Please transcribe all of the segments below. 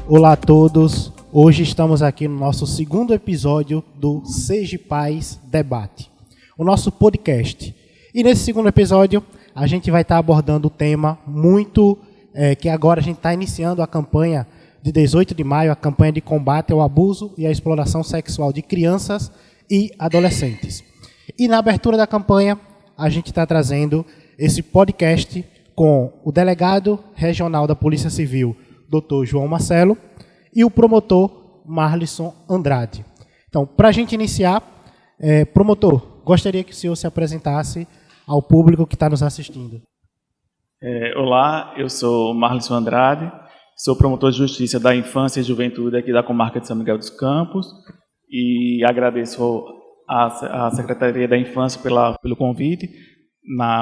Olá a todos, hoje estamos aqui no nosso segundo episódio do Seja Paz Debate, o nosso podcast. E nesse segundo episódio a gente vai estar abordando o tema que agora a gente está iniciando a campanha de 18 de maio, a campanha de combate ao abuso e à exploração sexual de crianças e adolescentes. E na abertura da campanha a gente está trazendo esse podcast com o delegado regional da Polícia Civil, Dr. João Marcelo, e o promotor Marlisson Andrade. Então, para a gente iniciar, promotor, gostaria que o senhor se apresentasse ao público que está nos assistindo. Olá, eu sou Marlisson Andrade, sou promotor de Justiça da Infância e Juventude aqui da comarca de São Miguel dos Campos e agradeço à Secretaria da Infância pelo convite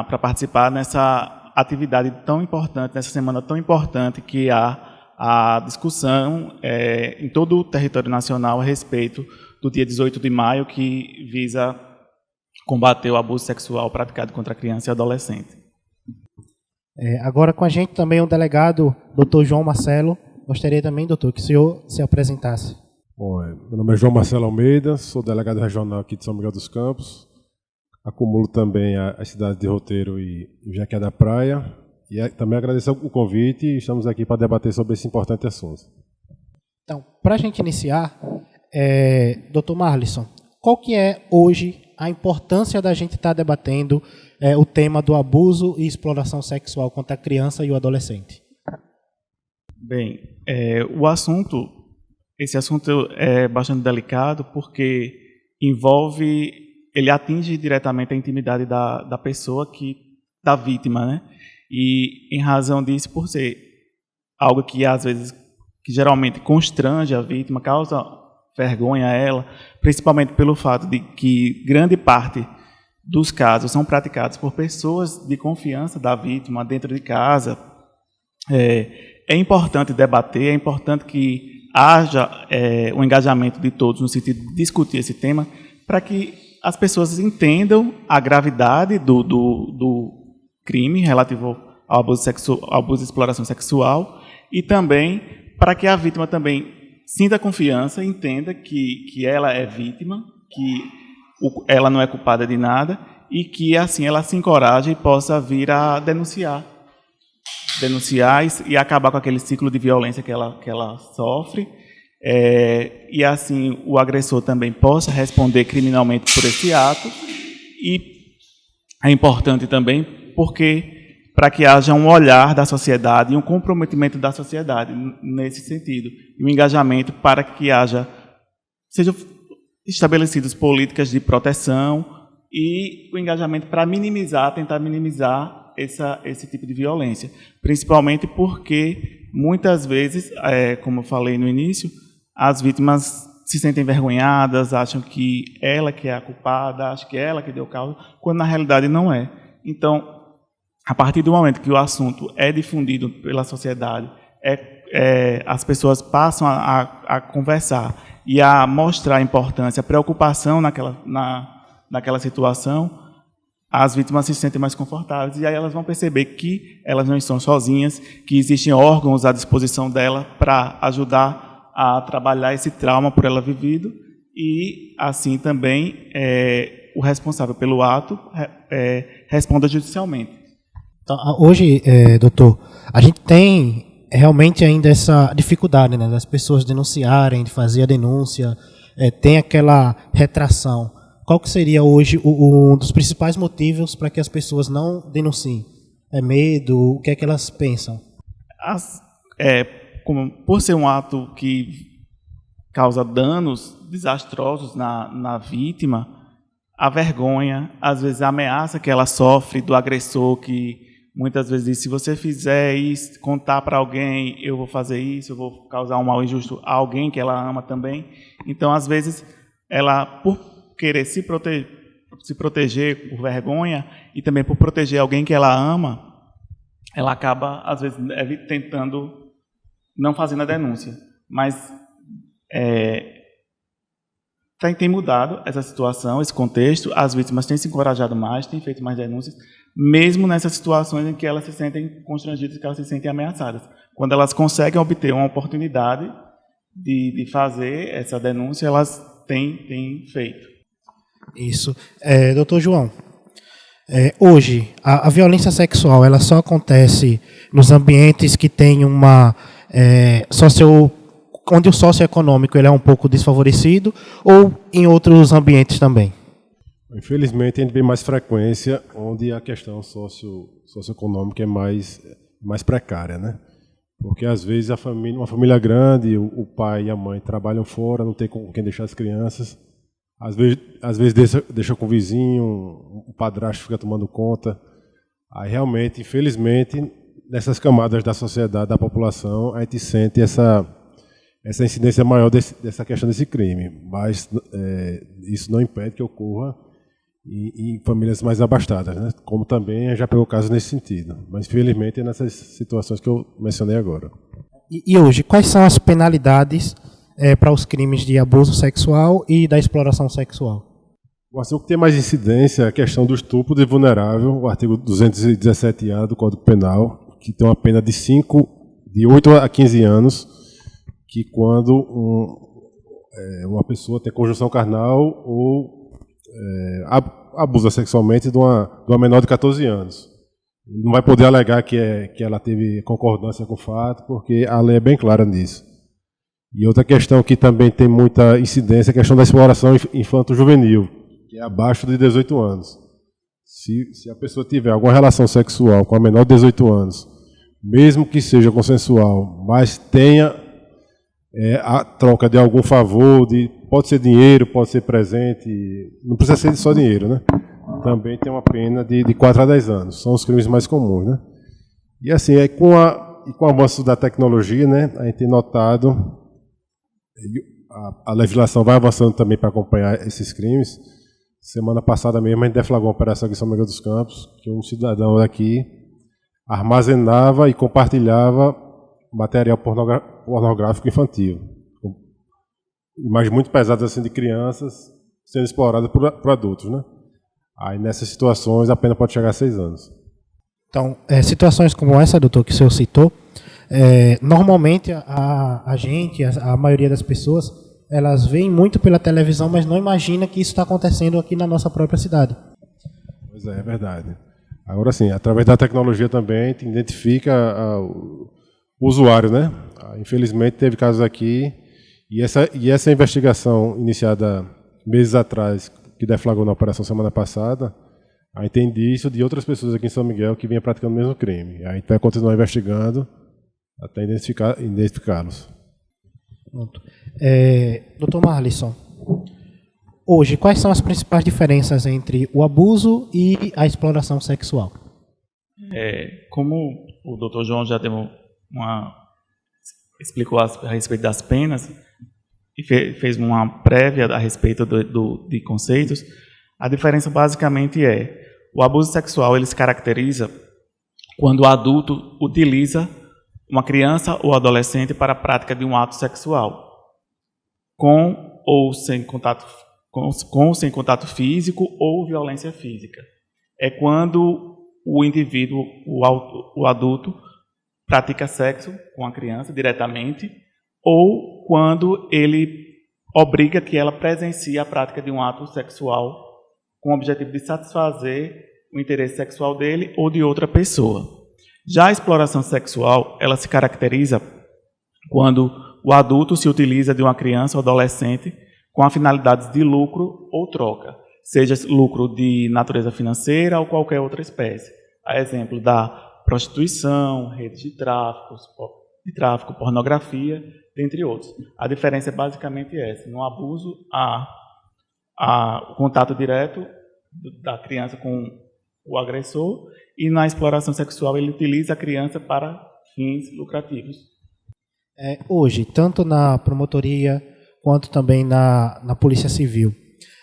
para participar nessa atividade tão importante, nessa semana tão importante que há a discussão em todo o território nacional a respeito do dia 18 de maio, que visa combater o abuso sexual praticado contra criança e adolescente. Agora com a gente também o delegado Dr. João Marcelo. Gostaria também, doutor, que o senhor se apresentasse. Bom, meu nome é João Marcelo Almeida, sou delegado regional aqui de São Miguel dos Campos. Acumulo também as cidades de Roteiro e Jaquié da Praia. E também agradeço o convite e estamos aqui para debater sobre esse importante assunto. Então, para a gente iniciar, Dr. Marlisson, qual que é hoje a importância da gente estar debatendo o tema do abuso e exploração sexual contra a criança e o adolescente? Bem, esse assunto é bastante delicado porque ele atinge diretamente a intimidade da pessoa, da vítima, né? E em razão disso, por ser algo que às vezes, que geralmente constrange a vítima, causa vergonha a ela, principalmente pelo fato de que grande parte dos casos são praticados por pessoas de confiança da vítima dentro de casa, é importante debater, é importante que haja um engajamento de todos no sentido de discutir esse tema, para que as pessoas entendam a gravidade do crime relativo ao abuso e exploração sexual, e também para que a vítima também sinta confiança, entenda que ela é vítima, que ela não é culpada de nada, e que assim ela se encoraje e possa vir a denunciar e acabar com aquele ciclo de violência que ela sofre, e assim o agressor também possa responder criminalmente por esse ato. E é importante também para que haja um olhar da sociedade e um comprometimento da sociedade nesse sentido, e um engajamento para que sejam estabelecidas políticas de proteção e o engajamento para tentar minimizar esse tipo de violência, principalmente porque muitas vezes, como eu falei no início, as vítimas se sentem envergonhadas, acham que ela que é a culpada, acham que ela que deu causa, quando na realidade não é. Então, a partir do momento que o assunto é difundido pela sociedade, as pessoas passam a conversar e a mostrar a importância, a preocupação naquela situação, as vítimas se sentem mais confortáveis e aí elas vão perceber que elas não estão sozinhas, que existem órgãos à disposição dela para ajudar a trabalhar esse trauma por ela vivido, e assim também o responsável pelo ato responda judicialmente. Então, hoje, doutor, a gente tem realmente ainda essa dificuldade, né, das pessoas denunciarem, de fazer a denúncia, tem aquela retração. Qual que seria hoje um dos principais motivos para que as pessoas não denunciem? É medo? O que é que elas pensam? Por ser um ato que causa danos desastrosos na vítima, a vergonha, às vezes a ameaça que ela sofre do agressor, que muitas vezes diz: se você fizer isso, contar para alguém, eu vou fazer isso, eu vou causar um mal injusto a alguém que ela ama também. Então, às vezes, ela, por querer se proteger por vergonha e também por proteger alguém que ela ama, ela acaba, às vezes, tentando não fazendo a denúncia. Mas tem mudado essa situação, esse contexto, as vítimas têm se encorajado mais, têm feito mais denúncias, mesmo nessas situações em que elas se sentem constrangidas, que elas se sentem ameaçadas. Quando elas conseguem obter uma oportunidade de fazer essa denúncia, elas têm feito. Isso. Doutor João, hoje, a violência sexual ela só acontece nos ambientes que tem onde o socioeconômico ele é um pouco desfavorecido, ou em outros ambientes também? Infelizmente, a gente vê mais frequência onde a questão socioeconômica é mais precária, né? Porque, às vezes, uma família grande, o pai e a mãe trabalham fora, não tem com quem deixar as crianças. Às vezes deixa com o vizinho, o padrasto fica tomando conta. Aí, realmente, infelizmente, nessas camadas da sociedade, da população, a gente sente essa incidência maior dessa questão desse crime. Mas isso não impede que ocorra em famílias mais abastadas, né? Como também já pegou casos nesse sentido. Mas, infelizmente, é nessas situações que eu mencionei agora. E hoje, quais são as penalidades para os crimes de abuso sexual e da exploração sexual? O que tem mais incidência é a questão do estupro de vulnerável, o artigo 217-A do Código Penal, que tem uma pena de 8 a 15 anos, que quando uma pessoa tem conjunção carnal ou abusa sexualmente de uma menor de 14 anos. Não vai poder alegar que ela teve concordância com o fato, porque a lei é bem clara nisso. E outra questão que também tem muita incidência é a questão da exploração infanto-juvenil, que é abaixo de 18 anos. Se a pessoa tiver alguma relação sexual com a menor de 18 anos, mesmo que seja consensual, mas tenha a troca de algum favor, pode ser dinheiro, pode ser presente, não precisa ser só dinheiro, né? Também tem uma pena de 4 a 10 anos, são os crimes mais comuns, né? E assim, com o avanço da tecnologia, né, a gente tem notado, a legislação vai avançando também para acompanhar esses crimes. Semana passada mesmo a gente deflagrou uma operação aqui em São Miguel dos Campos, que um cidadão daqui armazenava e compartilhava material pornográfico infantil. Imagens muito pesadas assim de crianças sendo exploradas por adultos, né? Aí nessas situações a pena pode chegar a 6 anos. Então, situações como essa, doutor, que o senhor citou, normalmente a maioria das pessoas, elas veem muito pela televisão, mas não imagina que isso está acontecendo aqui na nossa própria cidade. Pois é verdade. Agora sim, através da tecnologia também, a gente identifica o usuário, né? Infelizmente teve casos aqui, e essa investigação iniciada meses atrás, que deflagrou na operação semana passada, a gente tem indício de outras pessoas aqui em São Miguel que vinham praticando o mesmo crime. A gente vai continuar investigando até identificá-los. Doutor Marlisson, hoje, quais são as principais diferenças entre o abuso e a exploração sexual? Como o doutor João já explicou a respeito das penas e fez uma prévia a respeito de conceitos, a diferença basicamente o abuso sexual ele se caracteriza quando o adulto utiliza uma criança ou adolescente para a prática de um ato sexual, com ou sem contato físico ou violência física. É quando o indivíduo, o adulto, pratica sexo com a criança diretamente, ou quando ele obriga que ela presencie a prática de um ato sexual com o objetivo de satisfazer o interesse sexual dele ou de outra pessoa. Já a exploração sexual, ela se caracteriza quando o adulto se utiliza de uma criança ou adolescente com a finalidade de lucro ou troca, seja lucro de natureza financeira ou qualquer outra espécie. A exemplo da prostituição, redes de tráfico, pornografia, dentre outros. A diferença é basicamente essa. No abuso, o contato direto da criança com o agressor, e na exploração sexual ele utiliza a criança para fins lucrativos. Hoje, tanto na promotoria quanto também na Polícia Civil,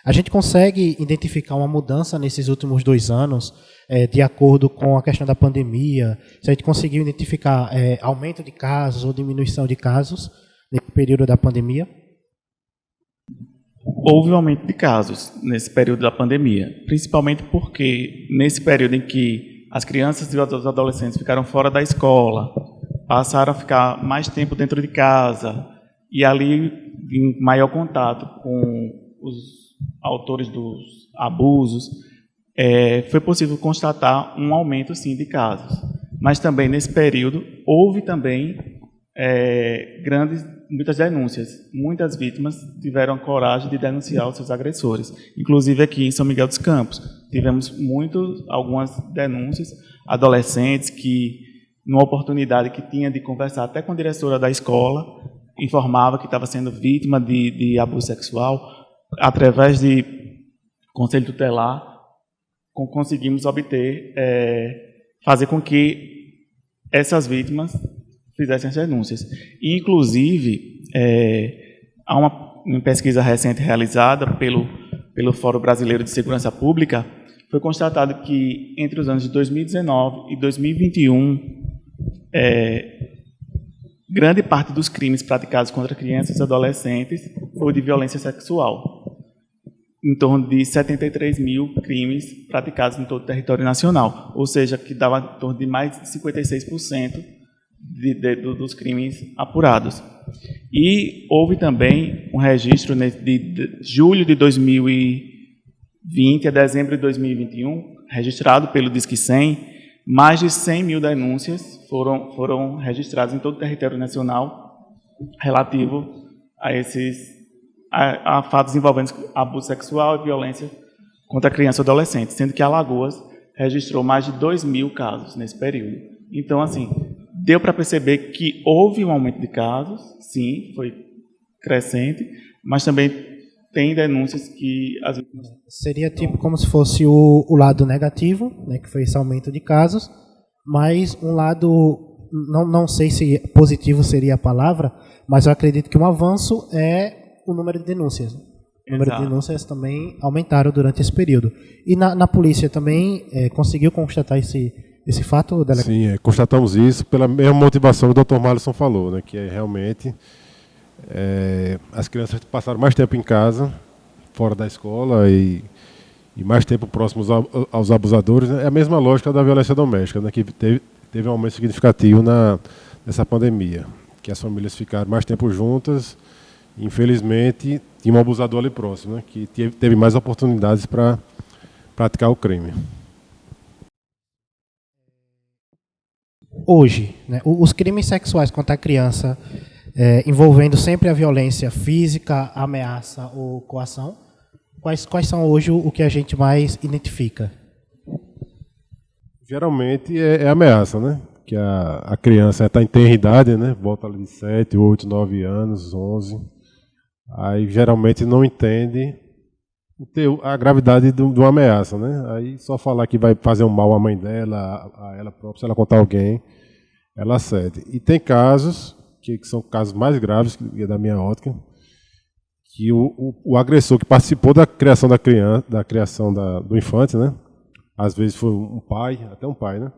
a gente consegue identificar uma mudança nesses últimos 2 anos, de acordo com a questão da pandemia? Se a gente conseguiu identificar aumento de casos ou diminuição de casos nesse período da pandemia? houve um aumento de casos nesse período da pandemia, principalmente porque nesse período em que as crianças e os adolescentes ficaram fora da escola, passaram a ficar mais tempo dentro de casa e ali em maior contato com os autores dos abusos, foi possível constatar um aumento, sim, de casos. Mas também, nesse período, houve também muitas denúncias. Muitas vítimas tiveram coragem de denunciar os seus agressores. Inclusive, aqui em São Miguel dos Campos, tivemos algumas denúncias, adolescentes que, numa oportunidade que tinha de conversar até com a diretora da escola, informava que estava sendo vítima de abuso sexual. Através de conselho tutelar, conseguimos obter, fazer com que essas vítimas fizessem as denúncias. E, inclusive, há uma pesquisa recente realizada pelo Fórum Brasileiro de Segurança Pública, foi constatado que, entre os anos de 2019 e 2021, grande parte dos crimes praticados contra crianças e adolescentes foi de violência sexual. Em torno de 73 mil crimes praticados em todo o território nacional, ou seja, que dava em torno de mais de 56% dos crimes apurados. E houve também um registro de julho de 2020 a dezembro de 2021, registrado pelo Disque 100, mais de 100 mil denúncias foram registradas em todo o território nacional relativo a fatos envolvendo abuso sexual e violência contra criança e adolescente, sendo que Alagoas registrou mais de 2 mil casos nesse período. Então, assim, deu para perceber que houve um aumento de casos, sim, foi crescente, mas também tem denúncias que... Seria tipo como se fosse o lado negativo, né, que foi esse aumento de casos, mas um lado, não sei se positivo seria a palavra, mas eu acredito que um avanço é o número de denúncias. O número de denúncias também aumentaram durante esse período. E na polícia também conseguiu constatar esse fato, delegado? Sim, constatamos isso pela mesma motivação que o Dr. Marlison falou, né, que realmente as crianças passaram mais tempo em casa, fora da escola e mais tempo próximos aos abusadores. Né? É a mesma lógica da violência doméstica, né, que teve um aumento significativo nessa pandemia, que as famílias ficaram mais tempo juntas. Infelizmente, tinha um abusador ali próximo, né, que teve mais oportunidades para praticar o crime. Hoje, né, os crimes sexuais contra a criança, envolvendo sempre a violência física, ameaça ou coação, quais são hoje o que a gente mais identifica? Geralmente é ameaça, né? Que a criança está em tenra idade, né? Volta ali de 7, 8, 9 anos, 11. Aí geralmente não entende a gravidade de uma ameaça, né? Aí só falar que vai fazer um mal à mãe dela, a ela própria, se ela contar a alguém, ela cede. E tem casos, que são casos mais graves, que é da minha ótica, que o agressor que participou da criação da criança, do infante, né? Às vezes foi um pai, até um pai, né?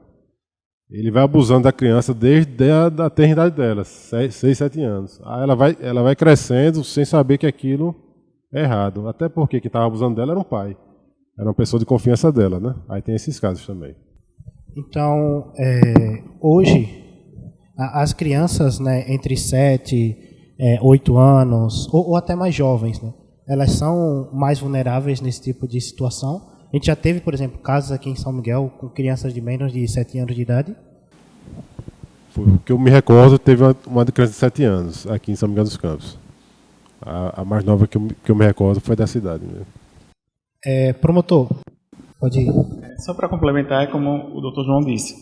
Ele vai abusando da criança desde a tenra idade dela, 6, 7 anos. Aí ela vai crescendo sem saber que aquilo é errado. Até porque quem estava abusando dela era um pai. Era uma pessoa de confiança dela, né? Aí tem esses casos também. Então, hoje, as crianças, né, entre 7, 8 anos, ou até mais jovens, né, elas são mais vulneráveis nesse tipo de situação. A gente já teve, por exemplo, casos aqui em São Miguel com crianças de menos de 7 anos de idade? O que eu me recordo, teve uma criança de 7 anos aqui em São Miguel dos Campos. A mais nova que eu me recordo foi da cidade mesmo. Promotor, pode ir. Só para complementar, é como o Dr. João disse.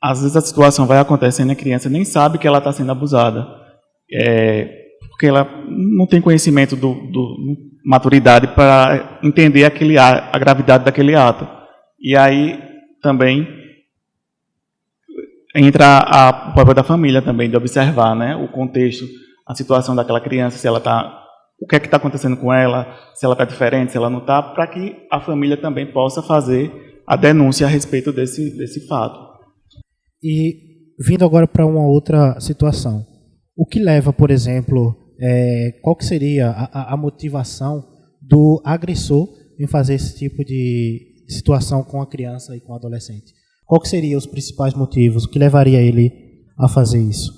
Às vezes a situação vai acontecendo e a criança nem sabe que ela está sendo abusada. Porque ela não tem conhecimento maturidade para entender a gravidade daquele ato. E aí também entra o papel da família também, de observar, né, o contexto, a situação daquela criança, se ela o que é que está acontecendo com ela, se ela está diferente, se ela não está, para que a família também possa fazer a denúncia a respeito desse fato. E vindo agora para uma outra situação, o que leva, por exemplo, qual que seria a motivação do agressor em fazer esse tipo de situação com a criança e com o adolescente? Qual que seriam os principais motivos? O que levaria ele a fazer isso?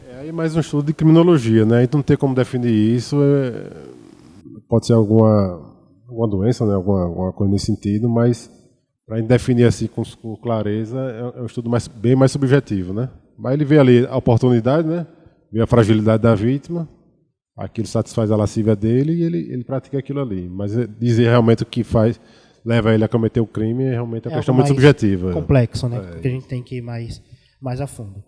É aí mais um estudo de criminologia, né? Aí não tem como definir isso. Pode ser alguma doença, né? Alguma coisa nesse sentido, mas para definir assim com clareza é um estudo bem mais subjetivo, né? Mas ele vê ali a oportunidade, né? Vê a fragilidade da vítima, aquilo satisfaz a lascívia dele e ele pratica aquilo ali. Mas dizer realmente o que leva ele a cometer o crime é realmente uma questão muito subjetiva. Complexo, né? Porque a gente tem que ir mais a fundo.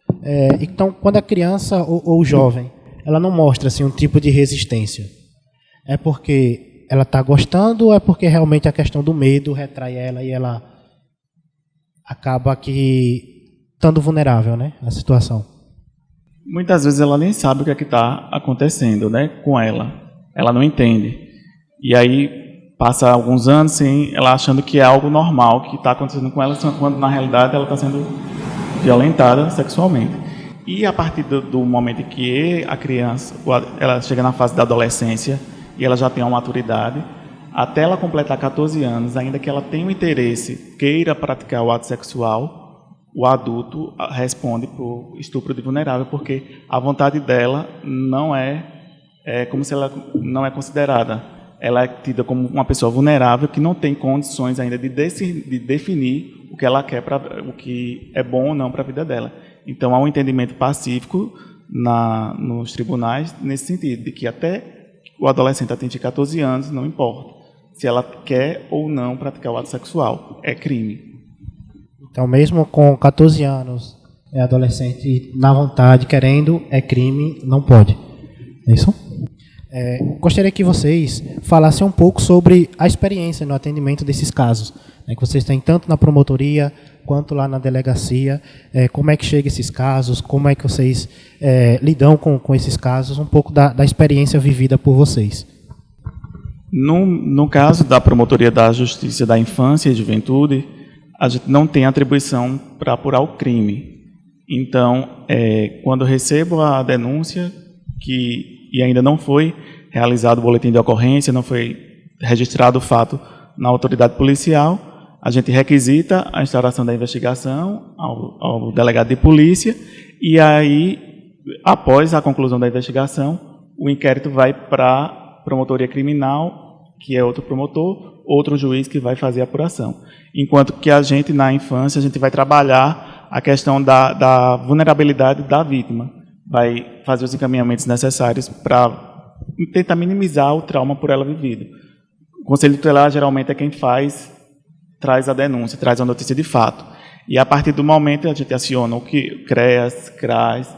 Então, quando a criança ou o jovem, ela não mostra assim, um tipo de resistência, é porque ela está gostando ou é porque realmente a questão do medo retrai ela e ela acaba estando vulnerável, né, à situação? Muitas vezes ela nem sabe o que é que está acontecendo, né, com ela. Ela não entende. E aí passa alguns anos sem ela achando que é algo normal que está acontecendo com ela, quando na realidade ela está sendo violentada sexualmente. E a partir do momento em que a criança ela chega na fase da adolescência e ela já tem uma maturidade, até ela completar 14 anos, ainda que ela tenha um interesse, queira praticar o ato sexual, o adulto responde por estupro de vulnerável, porque a vontade dela não é como se ela não é considerada. Ela é tida como uma pessoa vulnerável que não tem condições ainda de definir o que ela quer, o que é bom ou não para a vida dela. Então, há um entendimento pacífico nos tribunais nesse sentido, de que até o adolescente atingir 14 anos, não importa se ela quer ou não praticar o ato sexual, é crime. Então, mesmo com 14 anos, é adolescente na vontade, querendo, é crime, não pode. É isso? Gostaria que vocês falassem um pouco sobre a experiência no atendimento desses casos, né, que vocês têm tanto na promotoria quanto lá na delegacia. Como é que chegam esses casos, como é que vocês lidam com esses casos, um pouco da experiência vivida por vocês. No caso da Promotoria da Justiça da Infância e Juventude, a gente não tem atribuição para apurar o crime. Então, quando eu recebo a denúncia, e ainda não foi realizado o boletim de ocorrência, não foi registrado o fato na autoridade policial, a gente requisita a instauração da investigação ao delegado de polícia, e aí, após a conclusão da investigação, o inquérito vai para a promotoria criminal, que é outro promotor, outro juiz que vai fazer a apuração. Enquanto que a gente, na infância, a gente vai trabalhar a questão da vulnerabilidade da vítima, vai fazer os encaminhamentos necessários para tentar minimizar o trauma por ela vivido. O Conselho Tutelar, geralmente, é quem traz a denúncia, traz a notícia de fato. E, a partir do momento, a gente aciona o CREAS, CRAS,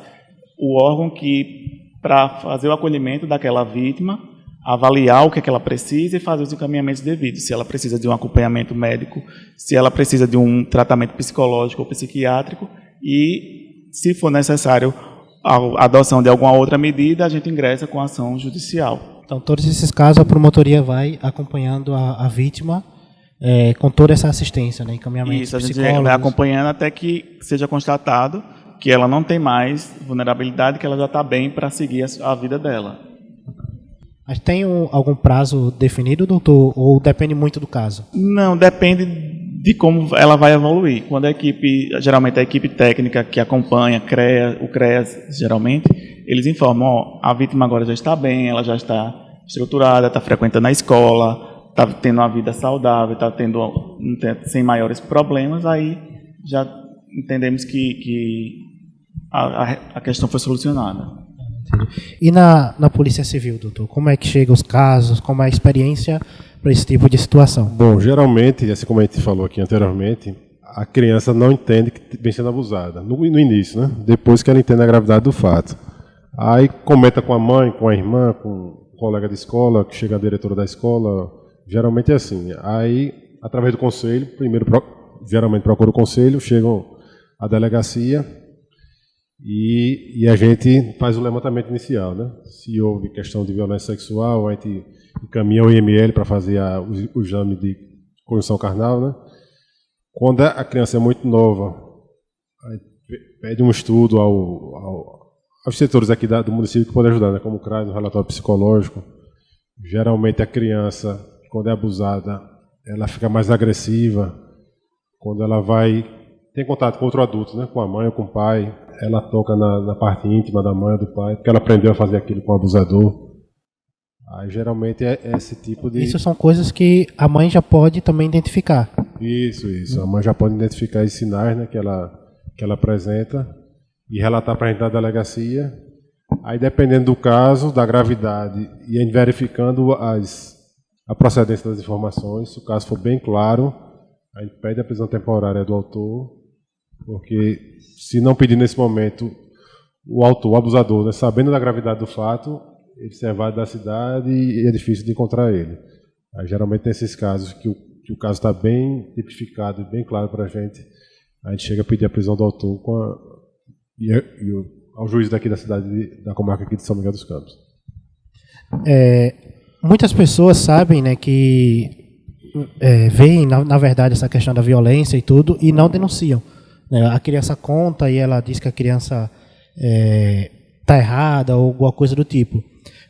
o órgão que, para fazer o acolhimento daquela vítima, avaliar o que ela precisa e fazer os encaminhamentos devidos. Se ela precisa de um acompanhamento médico, se ela precisa de um tratamento psicológico ou psiquiátrico e, se for necessário, a adoção de alguma outra medida, a gente ingressa com a ação judicial. Então, todos esses casos, a promotoria vai acompanhando a vítima com toda essa assistência, né? Encaminhamento psicológico. Isso, a gente vai acompanhando até que seja constatado que ela não tem mais vulnerabilidade, que ela já está bem para seguir a vida dela. Mas tem algum prazo definido, doutor, ou depende muito do caso? Não, depende de como ela vai evoluir. Quando geralmente a equipe técnica que acompanha, o CREAS, geralmente, eles informam, a vítima agora já está bem, ela já está estruturada, está frequentando a escola, está tendo uma vida saudável, está sem maiores problemas, aí já entendemos que a questão foi solucionada. E na Polícia Civil, doutor, como é que chegam os casos, como é a experiência para esse tipo de situação? Bom, geralmente, assim como a gente falou aqui anteriormente, a criança não entende que vem sendo abusada, no início, né? Depois que ela entende a gravidade do fato. Aí comenta com a mãe, com a irmã, com um colega de escola, que chega a diretora da escola, geralmente é assim. Aí, através do conselho, primeiro geralmente procura o conselho, chegam à delegacia, e a gente faz o levantamento inicial, né? Se houve questão de violência sexual, a gente encaminha o IML para fazer o exame de conjunção carnal, né? Quando a criança é muito nova, a gente pede um estudo aos setores aqui do município que podem ajudar, né? Como o CRAS, o relatório psicológico, Geralmente a criança, quando é abusada, ela fica mais agressiva. Quando ela tem contato com outro adulto, né, com a mãe ou com o pai, ela toca na parte íntima da mãe ou do pai, porque ela aprendeu a fazer aquilo com o abusador. Aí geralmente é esse tipo de... Isso são coisas que a mãe já pode também identificar. Isso. A mãe já pode identificar esses sinais, né, que ela apresenta e relatar para a gente na delegacia. Aí, dependendo do caso, da gravidade, e a gente verificando a procedência das informações, se o caso for bem claro, a gente pede a prisão temporária do autor, porque se não pedir nesse momento, o autor, o abusador, né, sabendo da gravidade do fato, ele se evade da cidade e é difícil de encontrar ele. Aí, geralmente, nesses casos que o caso está bem tipificado e bem claro para a gente chega a pedir a prisão do autor ao juiz daqui da cidade, da comarca aqui de São Miguel dos Campos. Muitas pessoas sabem, né, que veem, na verdade, essa questão da violência e tudo, e não denunciam. Né? A criança conta e ela diz que a criança está errada ou alguma coisa do tipo.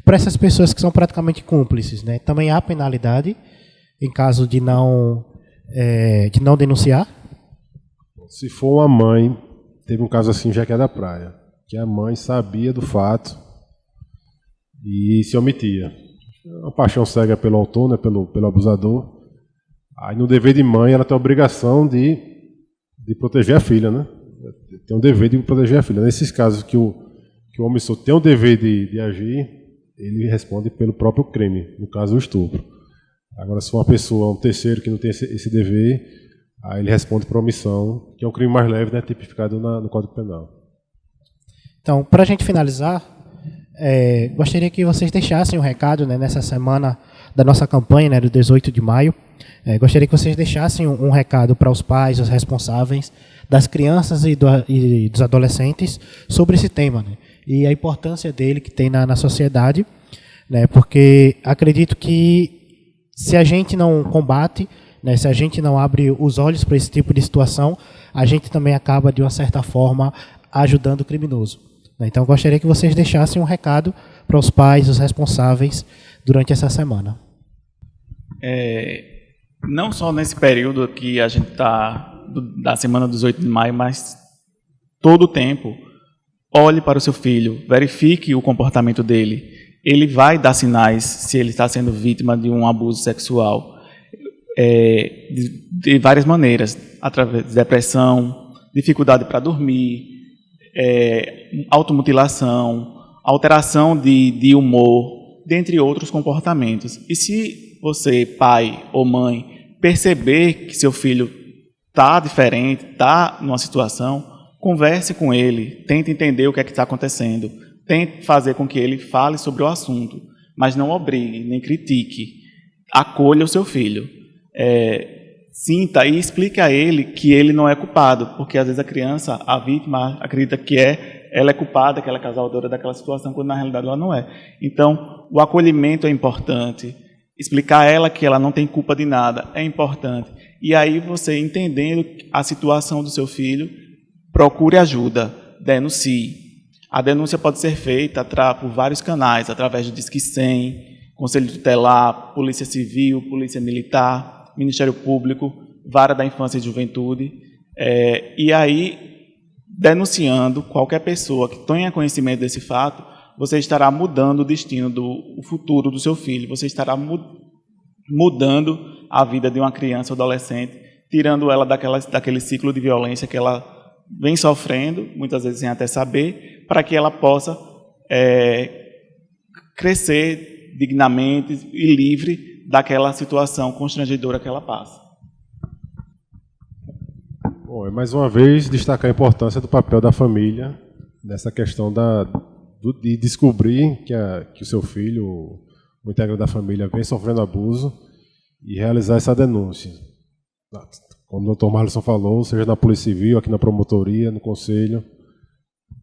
Para essas pessoas que são praticamente cúmplices, né, também há penalidade em caso de não denunciar? Se for uma mãe, teve um caso assim já que é da praia, que a mãe sabia do fato e se omitia. Uma paixão cega pelo autor, né, pelo abusador. Aí no dever de mãe ela tem a obrigação de proteger a filha, né? Tem um dever de proteger a filha. Nesses casos que o omissor tem o dever de agir, ele responde pelo próprio crime, no caso o estupro. Agora, se for uma pessoa, um terceiro que não tem esse dever, aí ele responde por omissão, que é um crime mais leve, né, tipificado no Código Penal. Então, para a gente finalizar, gostaria que vocês deixassem um recado, né, nessa semana da nossa campanha, né, do 18 de maio. Gostaria que vocês deixassem um recado para os pais, os responsáveis das crianças e dos adolescentes sobre esse tema, né, e a importância dele que tem na sociedade, né, porque acredito que se a gente não combate, né, se a gente não abre os olhos para esse tipo de situação, a gente também acaba, de uma certa forma, ajudando o criminoso. Então, gostaria que vocês deixassem um recado para os pais, os responsáveis, durante essa semana. Não só nesse período que a gente está, da semana dos 8 de maio, mas todo o tempo, olhe para o seu filho, verifique o comportamento dele. Ele vai dar sinais se ele está sendo vítima de um abuso sexual, de várias maneiras, através de depressão, dificuldade para dormir, automutilação, alteração de humor, dentre outros comportamentos. E se você, pai ou mãe, perceber que seu filho está diferente, está numa situação, converse com ele, tente entender o que é que está acontecendo, tente fazer com que ele fale sobre o assunto, mas não obrigue, nem critique. Acolha o seu filho. Sinta e explique a ele que ele não é culpado, porque às vezes a criança, a vítima, acredita que ela é culpada, que ela é causadora daquela situação, quando na realidade ela não é. Então, o acolhimento é importante, explicar a ela que ela não tem culpa de nada é importante. E aí você, entendendo a situação do seu filho, procure ajuda, denuncie. A denúncia pode ser feita por vários canais, através do Disque 100, Conselho Tutelar, Polícia Civil, Polícia Militar, Ministério Público, Vara da Infância e Juventude. E aí, denunciando qualquer pessoa que tenha conhecimento desse fato, você estará mudando o destino, o futuro do seu filho, você estará mudando a vida de uma criança ou adolescente, tirando ela daquele ciclo de violência que ela vem sofrendo, muitas vezes sem até saber, para que ela possa crescer dignamente e livre daquela situação constrangedora que ela passa. Bom, mais uma vez, destacar a importância do papel da família nessa questão de descobrir que o seu filho, o integrante da família, vem sofrendo abuso e realizar essa denúncia. Como o Dr. Marlison falou, seja na Polícia Civil, aqui na promotoria, no Conselho.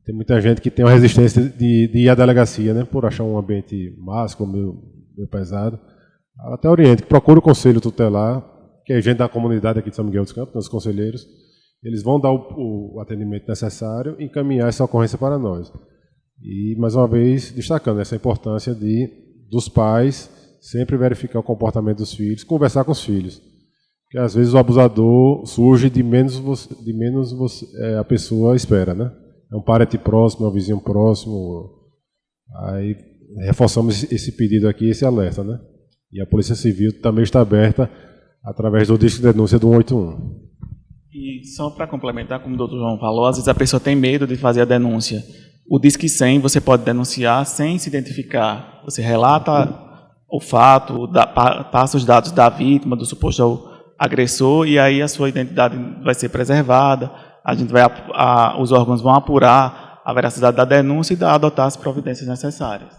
Tem muita gente que tem uma resistência de ir à delegacia, né, por achar um ambiente másculo, meio pesado. Até oriente, que procura o Conselho Tutelar, que é gente da comunidade aqui de São Miguel dos Campos, os conselheiros. Eles vão dar o atendimento necessário e encaminhar essa ocorrência para nós. E, mais uma vez, destacando essa importância dos pais sempre verificar o comportamento dos filhos, conversar com os filhos. Porque às vezes o abusador surge de menos a pessoa espera, né? É um parente próximo, é um vizinho próximo. Aí reforçamos esse pedido aqui, esse alerta, né? E a Polícia Civil também está aberta através do disco de denúncia do 181. E só para complementar, como o doutor João falou, às vezes a pessoa tem medo de fazer a denúncia. O Disque 100 você pode denunciar sem se identificar. Você relata o fato, passa os dados da vítima, do suposto agressor, e aí a sua identidade vai ser preservada. Os órgãos vão apurar a veracidade da denúncia e adotar as providências necessárias.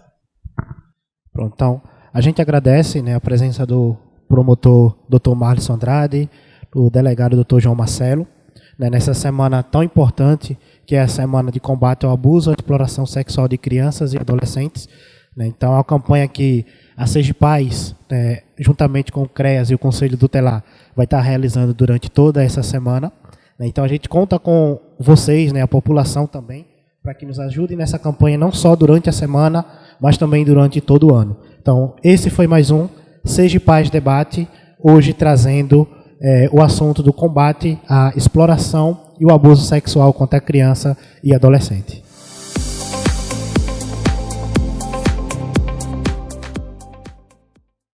Pronto, então, a gente agradece, né, a presença do promotor Dr. Marlison Andrade, do delegado Dr. João Marcelo, né, nessa semana tão importante, que é a semana de combate ao abuso e à exploração sexual de crianças e adolescentes. Né. Então, é uma campanha que a Sergipaz, né, juntamente com o CREAS e o Conselho Tutelar, vai estar realizando durante toda essa semana. Né. Então, a gente conta com vocês, né, a população também, para que nos ajudem nessa campanha, não só durante a semana, mas também durante todo o ano. Então, esse foi mais um Sergipaz Debate, hoje trazendo o assunto do combate à exploração e o abuso sexual contra a criança e adolescente.